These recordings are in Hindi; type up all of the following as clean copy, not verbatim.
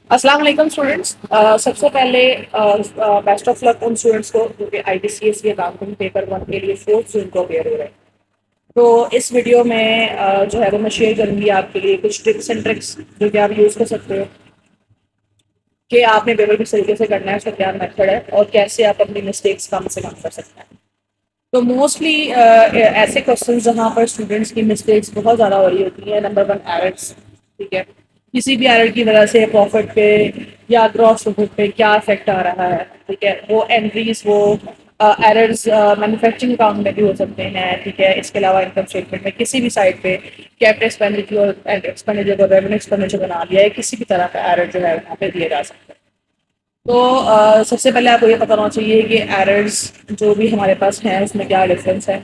अस्सलाम वालेकुम स्टूडेंट्स। सबसे पहले बेस्ट ऑफ लक उन स्टूडेंट्स को जो कि ITCS अकाउंटिंग पेपर 1 के लिए 4 जून को अपेयर हो रहे हैं। तो इस वीडियो में जो है वो मैं शेयर करूंगी आपके लिए कुछ टिप्स एंड ट्रिक्स जो कि आप यूज़ कर सकते हो कि आपने पेपर किस तरीके से करना है, उसका क्या मेथड है और कैसे आप अपनी मिस्टेक्स कम से कम कर सकते हैं। तो मोस्टली ऐसे क्वेश्चन जहाँ पर स्टूडेंट्स की मिस्टेक्स बहुत ज़्यादा हो रही होती है। नंबर 1 एरर्स, ठीक है। किसी भी एरर की वजह से प्रॉफिट पे या ग्रॉस प्रॉफिट पे क्या इफेक्ट आ रहा है, ठीक है। वो एंट्रीज, वो एरर्स मैन्युफैक्चरिंग अकाउंट में भी हो सकते हैं, ठीक है। इसके अलावा इनकम स्टेटमेंट में किसी भी साइड पे कैपिटल एक्सपेंडिचर और रेवेन्यू एक्सपेंडिचर बना दिया है, किसी भी तरह का एरर जो है वहाँ पे दिए जा सकते हैं। तो सबसे पहले आपको ये पता होना चाहिए कि एरर्स जो भी हमारे पास हैं उसमें क्या डिफरेंस है,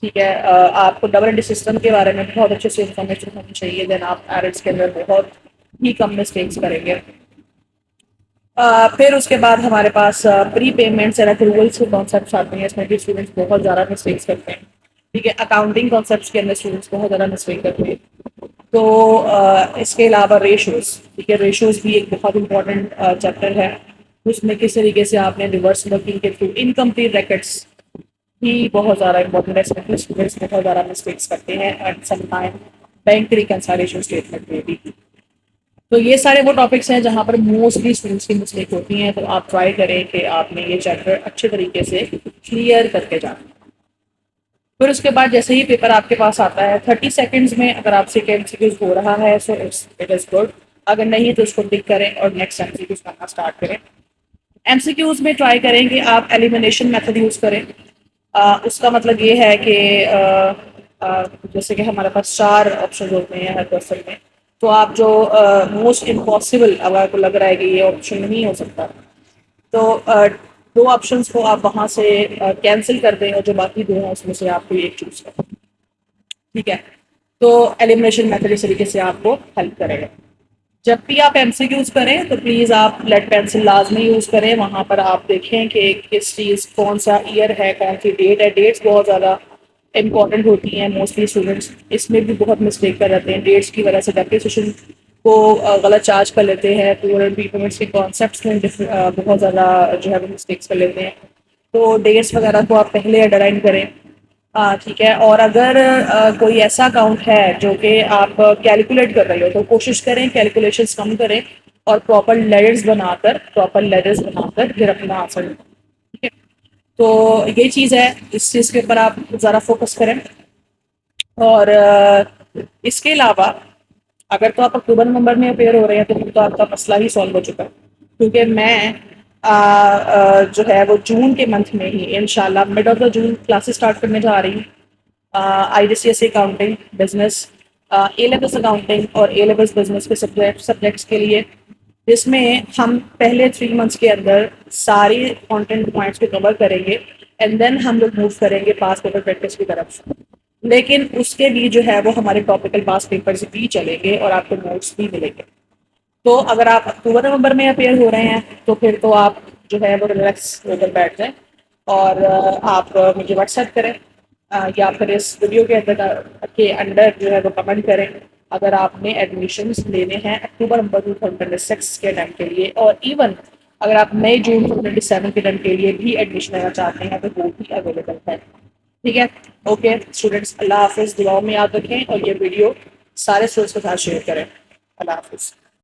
ठीक है। आपको डबल एंट्री सिस्टम के बारे में बहुत अच्छे से इन्फॉर्मेशन होनी चाहिए, देन आप एरर्स के अंदर बहुत ही कम मिस्टेक्स करेंगे। फिर उसके बाद हमारे पास प्री पेमेंट्स एंड अप्रूवल्स के कॉन्सेप्ट आते हैं। इसमें भी स्टूडेंट्स बहुत ज़्यादा मिस्टेक्स करते हैं, ठीक है। अकाउंटिंग कॉन्सेप्ट्स के अंदर स्टूडेंट्स बहुत ज़्यादा मिस्टेक करते हैं। तो इसके अलावा रेशोज़, ठीक है। रेशोज़ भी एक बहुत इंपॉर्टेंट चैप्टर है। उसमें किस तरीके से आपने रिवर्स वर्किंग के थ्रू इनकम्प्लीट रिकॉर्ड्स भी बहुत ज़्यादा इंपॉर्टेंट है। इसमें स्टूडेंट्स बहुत ज़्यादा मिस्टेक्स करते हैं and some time bank reconciliation statement में भी। तो ये सारे वो टॉपिक्स हैं जहाँ पर मोस्टली स्टूडेंट्स की मिस्टेक होती हैं। तो आप ट्राई करें कि आपने ये चैप्टर अच्छे तरीके से क्लियर करके जाना। फिर उसके बाद जैसे ही पेपर आपके पास आता है 30 सेकेंड्स में अगर आपसे MCQs हो रहा है सो इट इज़ गुड। अगर नहीं तो उसको टिक करें और नेक्स्ट MCQs करना स्टार्ट करें। MCQs में ट्राई करें कि आप एलिमिनेशन मेथड यूज़ करें। उसका मतलब ये है कि जैसे कि हमारे पास 4 ऑप्शन होते हैं हर क्वेश्चन में। तो आप जो मोस्ट इम्पॉसिबल अगर आपको लग रहा है कि ये ऑप्शन नहीं हो सकता, तो 2 ऑप्शंस को आप वहाँ से कैंसिल कर दें और जो बाकी 2 हैं उसमें से आप कोई एक चूज़ करें, ठीक है। तो एलिमिनेशन मेथड इस तरीके से आपको हेल्प करेगा। जब भी आप MCQs करें तो प्लीज़ आप लेड पेंसिल लाजमी यूज़ करें। वहाँ पर आप देखें कि किस चीज़, कौन सा ईयर है, कौन सी डेट है। डेट्स बहुत ज़्यादा इंपॉर्टेंट होती हैं। मोस्टली स्टूडेंट्स इसमें भी बहुत मिस्टेक कर जाते हैं। डेट्स की वजह से डेप्रिसिएशन को गलत चार्ज कर लेते हैं। टूर एंड पेमेंट्स के कॉन्सेप्ट में बहुत ज़्यादा जो है वो मिस्टेक्स कर लेते हैं। तो डेट्स वगैरह को आप पहले अंडरलाइन करें, ठीक है। और अगर कोई ऐसा अकाउंट है जो कि आप कैलकुलेट कर रहे हो तो कोशिश करें कैलकुलेशंस कम करें और प्रॉपर लेडर्स बनाकर फिर अपना आंसर दें, ठीक है। तो ये चीज़ है, इस चीज़ के ऊपर आप ज़रा फोकस करें। और इसके अलावा अगर तो आप अक्टूबर नवंबर में अपेयर हो रहे हैं तो फिर तो आपका मसला ही सॉल्व हो चुका है। क्योंकि मैं जो है वो जून के मंथ में ही इंशाल्लाह mid of the June classes start करने जा रही हूँ। IGCSE accounting, business, A levels accounting और ए लेवल्स बिजनेस के सब्जेक्ट्स के लिए, जिसमें हम पहले 3 मंथ्स के अंदर सारी कंटेंट पॉइंट्स को कवर करेंगे एंड देन हम लोग मूव करेंगे पास पेपर प्रैक्टिस की तरफ। लेकिन उसके लिए जो है वो हमारे टॉपिकल पास पेपर्स भी चलेंगे और आपको नोट्स भी मिलेंगे। तो अगर आप अक्टूबर नवंबर में अपेयर हो रहे हैं तो फिर तो आप जो है वो रिलैक्स होकर बैठ जाएं और आप मुझे व्हाट्सएप करें या फिर इस वीडियो के अंदर जो है वो कमेंट करें अगर आपने एडमिशन्स लेने हैं अक्टूबर नवंबर 2026 के टाइम के लिए। और इवन अगर आप मई जून 2027 के टाइम के लिए भी एडमिशन लेना चाहते हैं तो वो भी अवेलेबल है, ठीक है। ओके स्टूडेंट्स, अल्लाह हाफिज़। दुआओं में याद रखें और ये वीडियो सारे स्टूडेंट्स के साथ शेयर करें। अल्लाह हाफिज़।